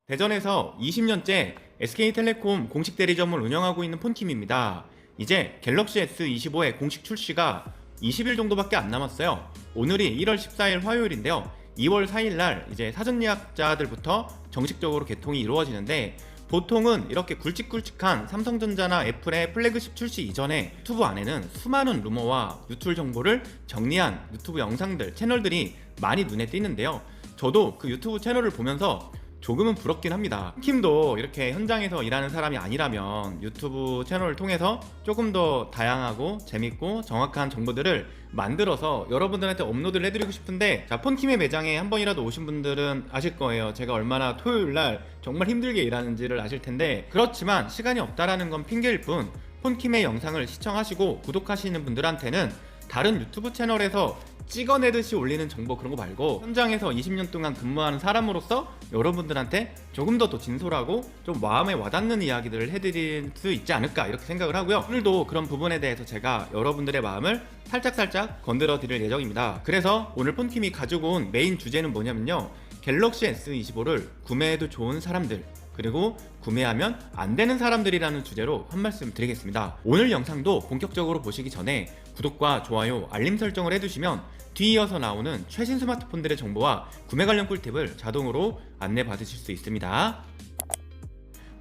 대전에서 20년째 SK텔레콤 공식 대리점을 운영하고 있는 폰킴입니다. 이제 갤럭시 S25의 공식 출시가 20일 정도밖에 안 남았어요. 오늘이 1월 14일 화요일인데요. 2월 4일날 이제 사전 예약자들부터 정식적으로 개통이 이루어지는데, 보통은 이렇게 굵직굵직한 삼성전자나 애플의 플래그십 출시 이전에 유튜브 안에는 수많은 루머와 유출 정보를 정리한 유튜브 영상들, 채널들이 많이 눈에 띄는데요. 저도 그 유튜브 채널을 보면서 조금은 부럽긴 합니다. 킴도 이렇게 현장에서 일하는 사람이 아니라면 유튜브 채널을 통해서 조금 더 다양하고 재밌고 정확한 정보들을 만들어서 여러분들한테 업로드를 해드리고 싶은데, 자, 폰킴의 매장에 한 번이라도 오신 분들은 아실 거예요. 제가 얼마나 토요일날 정말 힘들게 일하는지를 아실 텐데, 그렇지만 시간이 없다라는 건 핑계일 뿐, 폰킴의 영상을 시청하시고 구독하시는 분들한테는 다른 유튜브 채널에서 찍어내듯이 올리는 정보, 그런 거 말고 현장에서 20년 동안 근무하는 사람으로서 여러분들한테 조금 더 진솔하고 좀 마음에 와닿는 이야기들을 해드릴 수 있지 않을까, 이렇게 생각을 하고요. 오늘도 그런 부분에 대해서 제가 여러분들의 마음을 살짝살짝 건드려 드릴 예정입니다. 그래서 오늘 폰킴이 가지고 온 메인 주제는 뭐냐면요, 갤럭시 S25를 구매해도 좋은 사람들, 그리고 구매하면 안 되는 사람들이라는 주제로 한 말씀 드리겠습니다. 오늘 영상도 본격적으로 보시기 전에 구독과 좋아요, 알림 설정을 해두시면 뒤이어서 나오는 최신 스마트폰들의 정보와 구매 관련 꿀팁을 자동으로 안내 받으실 수 있습니다.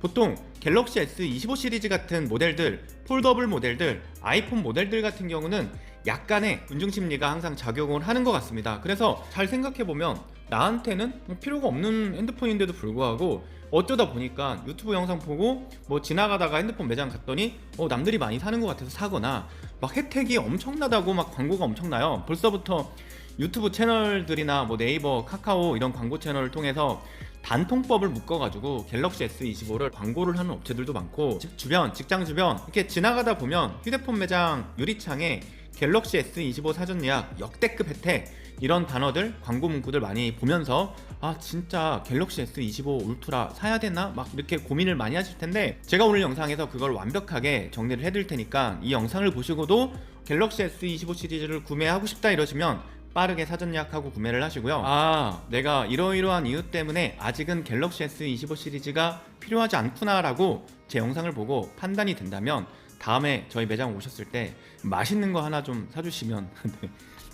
보통 갤럭시 S25 시리즈 같은 모델들, 폴더블 모델들, 아이폰 모델들 같은 경우는 약간의 군중심리가 항상 작용을 하는 것 같습니다. 그래서 잘 생각해보면 나한테는 필요가 없는 핸드폰인데도 불구하고 어쩌다 보니까 유튜브 영상 보고 뭐 지나가다가 핸드폰 매장 갔더니 남들이 많이 사는 것 같아서 사거나, 막 혜택이 엄청나다고 막 광고가 엄청나요. 벌써부터 유튜브 채널들이나 뭐 네이버, 카카오 이런 광고 채널을 통해서 단통법을 묶어가지고 갤럭시 S25를 광고를 하는 업체들도 많고, 집 주변, 직장 주변 이렇게 지나가다 보면 휴대폰 매장 유리창에 갤럭시 S25 사전 예약 역대급 혜택, 이런 단어들, 광고 문구들 많이 보면서 진짜 갤럭시 S25 울트라 사야 되나? 막 이렇게 고민을 많이 하실 텐데, 제가 오늘 영상에서 그걸 완벽하게 정리를 해드릴 테니까 이 영상을 보시고도 갤럭시 S25 시리즈를 구매하고 싶다 이러시면 빠르게 사전 예약하고 구매를 하시고요. 내가 이러이러한 이유 때문에 아직은 갤럭시 S25 시리즈가 필요하지 않구나 라고 제 영상을 보고 판단이 된다면 다음에 저희 매장 오셨을 때 맛있는 거 하나 좀 사주시면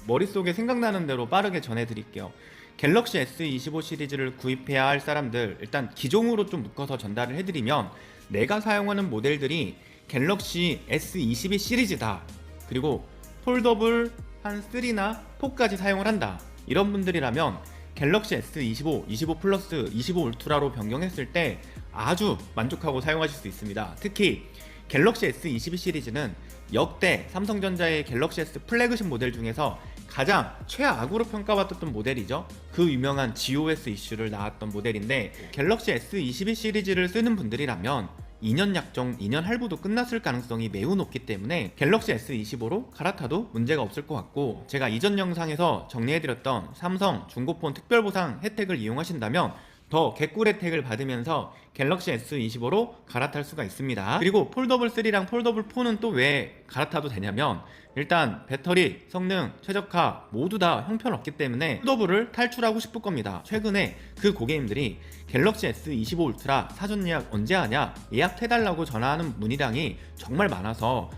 머릿속에 생각나는 대로 빠르게 전해드릴게요. 갤럭시 S25 시리즈를 구입해야 할 사람들, 일단 기종으로 좀 묶어서 전달을 해드리면, 내가 사용하는 모델들이 갤럭시 S22 시리즈다, 그리고 폴더블 한 3나 4까지 사용을 한다, 이런 분들이라면 갤럭시 S25, 25 플러스, 25 울트라로 변경했을 때 아주 만족하고 사용하실 수 있습니다. 특히 갤럭시 S22 시리즈는 역대 삼성전자의 갤럭시 S 플래그십 모델 중에서 가장 최악으로 평가받았던 모델이죠. 그 유명한 GOS 이슈를 낳았던 모델인데, 갤럭시 S22 시리즈를 쓰는 분들이라면 2년 약정, 2년 할부도 끝났을 가능성이 매우 높기 때문에 갤럭시 S25로 갈아타도 문제가 없을 것 같고, 제가 이전 영상에서 정리해드렸던 삼성 중고폰 특별보상 혜택을 이용하신다면 더 개꿀 혜택을 받으면서 갤럭시 S25로 갈아탈 수가 있습니다. 그리고 폴더블 3랑 폴더블 4는 또 왜 갈아타도 되냐면, 일단 배터리, 성능, 최적화 모두 다 형편없기 때문에 폴더블을 탈출하고 싶을 겁니다. 최근에 그 고객님들이 갤럭시 S25 울트라 사전 예약 언제 하냐, 예약해달라고 전화하는 문의량이 정말 많아서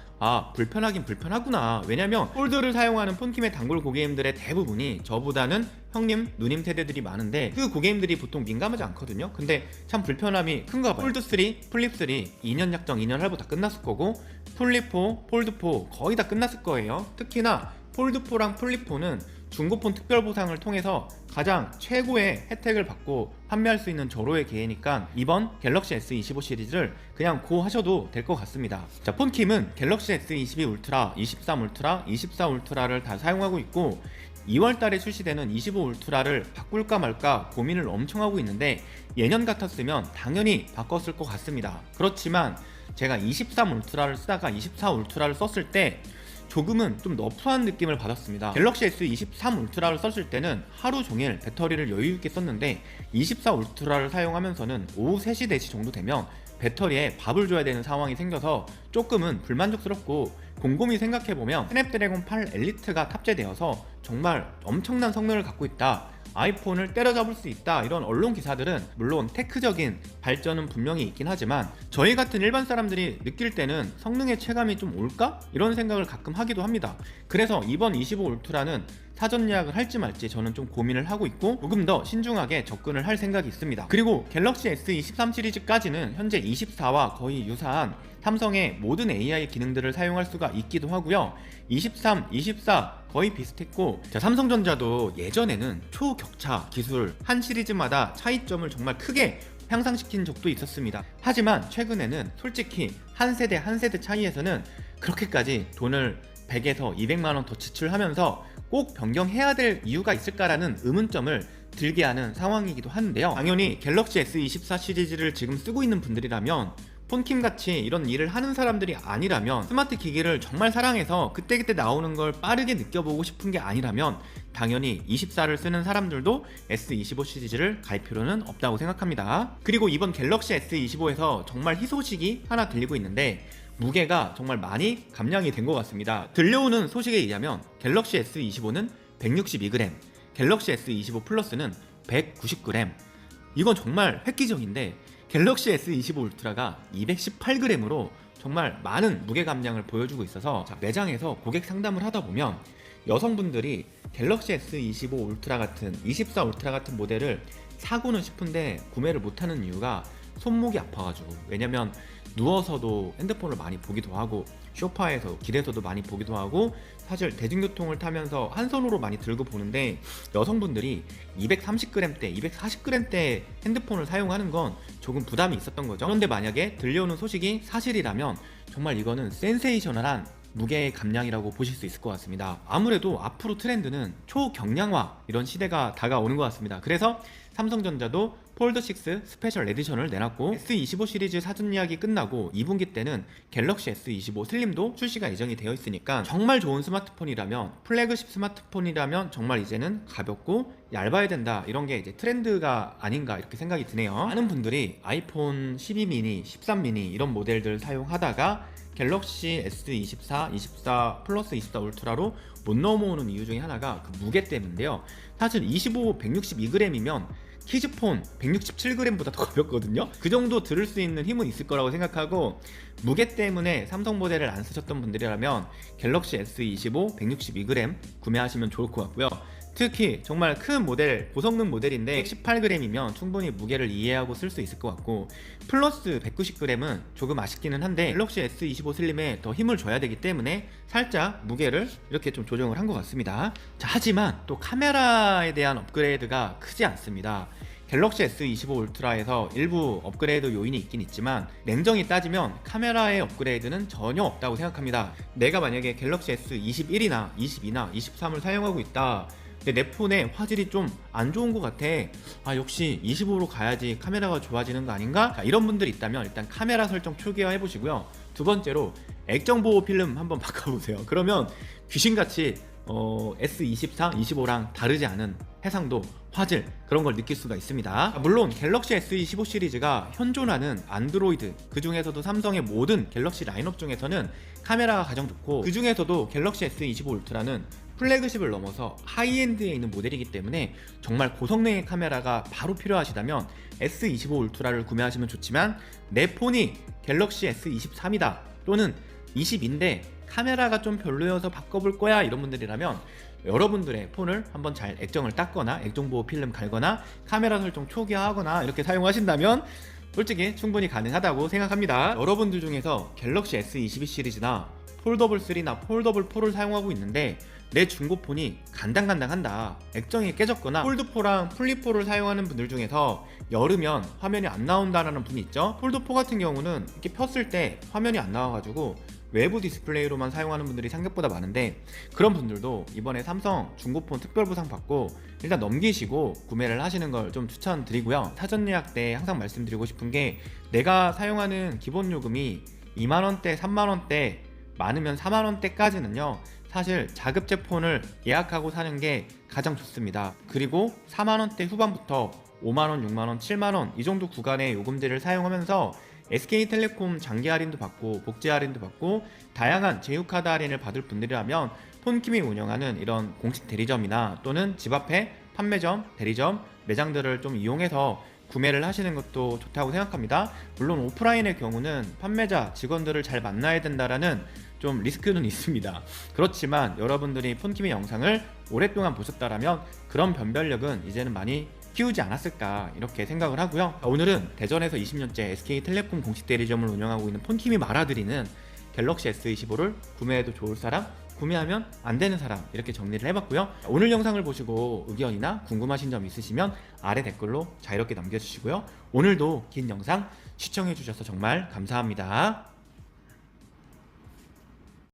불편하긴 불편하구나. 왜냐면 폴드를 사용하는 폰킴의 단골 고객님들의 대부분이 저보다는 형님, 누님 세대들이 많은데 그 고객님들이 보통 민감하지 않거든요. 근데 참 불편함이 큰가 봐요. 폴드 3, 플립 3 2년 약정, 2년 할부 다 끝났을 거고, 플립 4, 폴드 4 거의 다 끝났을 거예요. 특히나 폴드 4랑 플립 4는 중고폰 특별보상을 통해서 가장 최고의 혜택을 받고 판매할 수 있는 절호의 기회니까 이번 갤럭시 S25 시리즈를 그냥 고 하셔도 될 것 같습니다. 자, 폰킴은 갤럭시 S22 울트라, 23 울트라, 24 울트라를 다 사용하고 있고, 2월달에 출시되는 25 울트라를 바꿀까 말까 고민을 엄청 하고 있는데, 예년 같았으면 당연히 바꿨을 것 같습니다. 그렇지만 제가 23 울트라를 쓰다가 24 울트라를 썼을 때 조금은 좀 너프한 느낌을 받았습니다. 갤럭시 S23 울트라를 썼을 때는 하루 종일 배터리를 여유있게 썼는데, 24 울트라를 사용하면서는 오후 3시, 4시 정도 되면 배터리에 밥을 줘야 되는 상황이 생겨서 조금은 불만족스럽고, 곰곰이 생각해보면 스냅드래곤 8 엘리트가 탑재되어서 정말 엄청난 성능을 갖고 있다, 아이폰을 때려잡을 수 있다, 이런 언론 기사들은 물론 테크적인 발전은 분명히 있긴 하지만 저희 같은 일반 사람들이 느낄 때는 성능의 체감이 좀 올까? 이런 생각을 가끔 하기도 합니다. 그래서 이번 25 울트라는 사전 예약을 할지 말지 저는 좀 고민을 하고 있고 조금 더 신중하게 접근을 할 생각이 있습니다. 그리고 갤럭시 S23 시리즈까지는 현재 24와 거의 유사한 삼성의 모든 AI 기능들을 사용할 수가 있기도 하고요. 23, 24 거의 비슷했고, 삼성전자도 예전에는 초격차 기술 한 시리즈마다 차이점을 정말 크게 향상시킨 적도 있었습니다. 하지만 최근에는 솔직히 한 세대 한 세대 차이에서는 그렇게까지 돈을 100에서 200만원 더 지출하면서 꼭 변경해야 될 이유가 있을까라는 의문점을 들게 하는 상황이기도 한데요. 당연히 갤럭시 S24 시리즈를 지금 쓰고 있는 분들이라면, 폰킴같이 이런 일을 하는 사람들이 아니라면, 스마트 기기를 정말 사랑해서 그때그때 나오는 걸 빠르게 느껴보고 싶은 게 아니라면 당연히 24를 쓰는 사람들도 S25 시리즈를 갈 필요는 없다고 생각합니다. 그리고 이번 갤럭시 S25에서 정말 희소식이 하나 들리고 있는데 무게가 정말 많이 감량이 된 것 같습니다. 들려오는 소식에 의하면 갤럭시 S25는 162g, 갤럭시 S25 플러스는 190g. 이건 정말 획기적인데 갤럭시 S25 울트라가 218g으로 정말 많은 무게 감량을 보여주고 있어서 매장에서 고객 상담을 하다 보면 여성분들이 갤럭시 S25 울트라 같은 24 울트라 같은 모델을 사고는 싶은데 구매를 못하는 이유가 손목이 아파가지고, 왜냐면 누워서도 핸드폰을 많이 보기도 하고 소파에서 길에서도 많이 보기도 하고 사실 대중교통을 타면서 한 손으로 많이 들고 보는데 여성분들이 230g대, 240g대 핸드폰을 사용하는 건 조금 부담이 있었던 거죠. 그런데 만약에 들려오는 소식이 사실이라면 정말 이거는 센세이셔널한 무게의 감량이라고 보실 수 있을 것 같습니다. 아무래도 앞으로 트렌드는 초경량화 이런 시대가 다가오는 것 같습니다. 그래서 삼성전자도 폴드6 스페셜 에디션을 내놨고, S25 시리즈 사전 예약이 끝나고 2분기 때는 갤럭시 S25 슬림도 출시가 예정이 되어 있으니까 정말 좋은 스마트폰이라면, 플래그십 스마트폰이라면 정말 이제는 가볍고 얇아야 된다, 이런 게 이제 트렌드가 아닌가 이렇게 생각이 드네요. 많은 분들이 아이폰 12 미니, 13 미니 이런 모델들 사용하다가 갤럭시 S24, 24 플러스 24 울트라로 못 넘어오는 이유 중에 하나가 그 무게 때문인데요. 사실 25, 162g이면 키즈폰 167g보다 더 가볍거든요. 그 정도 들을 수 있는 힘은 있을 거라고 생각하고, 무게 때문에 삼성 모델을 안 쓰셨던 분들이라면 갤럭시 S25 162g 구매하시면 좋을 것 같고요. 특히 정말 큰 모델, 고성능 모델인데 18g이면 충분히 무게를 이해하고 쓸 수 있을 것 같고, 플러스 190g은 조금 아쉽기는 한데 갤럭시 S25 슬림에 더 힘을 줘야 되기 때문에 살짝 무게를 이렇게 좀 조정을 한 것 같습니다. 자, 하지만 또 카메라에 대한 업그레이드가 크지 않습니다. 갤럭시 S25 울트라에서 일부 업그레이드 요인이 있긴 있지만 냉정히 따지면 카메라의 업그레이드는 전혀 없다고 생각합니다. 내가 만약에 갤럭시 S21이나 22나 23을 사용하고 있다, 근데 내 폰의 화질이 좀 안 좋은 것 같아, 역시 25로 가야지 카메라가 좋아지는 거 아닌가? 자, 이런 분들 있다면 일단 카메라 설정 초기화 해보시고요. 두 번째로 액정 보호 필름 한번 바꿔보세요. 그러면 귀신같이 S24, 25랑 다르지 않은 해상도, 화질, 그런 걸 느낄 수가 있습니다. 물론 갤럭시 S25 시리즈가 현존하는 안드로이드, 그 중에서도 삼성의 모든 갤럭시 라인업 중에서는 카메라가 가장 좋고, 그 중에서도 갤럭시 S25 울트라는 플래그십을 넘어서 하이엔드에 있는 모델이기 때문에 정말 고성능의 카메라가 바로 필요하시다면 S25 울트라를 구매하시면 좋지만, 내 폰이 갤럭시 S23이다 또는 20인데 카메라가 좀 별로여서 바꿔볼 거야, 이런 분들이라면 여러분들의 폰을 한번 잘 액정을 닦거나 액정보호 필름 갈거나 카메라 설정 초기화하거나 이렇게 사용하신다면 솔직히 충분히 가능하다고 생각합니다. 여러분들 중에서 갤럭시 S22 시리즈나 폴더블 3나 폴더블 4를 사용하고 있는데 내 중고폰이 간당간당한다, 액정이 깨졌거나 폴드4랑 플립4를 사용하는 분들 중에서 여르면 화면이 안 나온다라는 분이 있죠. 폴드4 같은 경우는 이렇게 폈을 때 화면이 안 나와가지고 외부 디스플레이로만 사용하는 분들이 생각보다 많은데, 그런 분들도 이번에 삼성 중고폰 특별보상 받고 일단 넘기시고 구매를 하시는 걸 좀 추천드리고요. 사전 예약 때 항상 말씀드리고 싶은 게, 내가 사용하는 기본 요금이 2만원대, 3만원대, 많으면 4만원대까지는요 사실 자급제 폰을 예약하고 사는 게 가장 좋습니다. 그리고 4만원대 후반부터 5만원, 6만원, 7만원 이 정도 구간의 요금제를 사용하면서 SK텔레콤 장기 할인도 받고 복제 할인도 받고 다양한 제휴카드 할인을 받을 분들이라면 폰킴이 운영하는 이런 공식 대리점이나 또는 집 앞에 판매점, 대리점, 매장들을 좀 이용해서 구매를 하시는 것도 좋다고 생각합니다. 물론 오프라인의 경우는 판매자, 직원들을 잘 만나야 된다라는 좀 리스크는 있습니다. 그렇지만 여러분들이 폰킴의 영상을 오랫동안 보셨다라면 그런 변별력은 이제는 많이 키우지 않았을까 이렇게 생각을 하고요. 오늘은 대전에서 20년째 SK텔레콤 공식 대리점을 운영하고 있는 폰킴이 말아드리는 갤럭시 S25를 구매해도 좋을 사람, 구매하면 안 되는 사람 이렇게 정리를 해봤고요. 오늘 영상을 보시고 의견이나 궁금하신 점 있으시면 아래 댓글로 자유롭게 남겨주시고요. 오늘도 긴 영상 시청해주셔서 정말 감사합니다.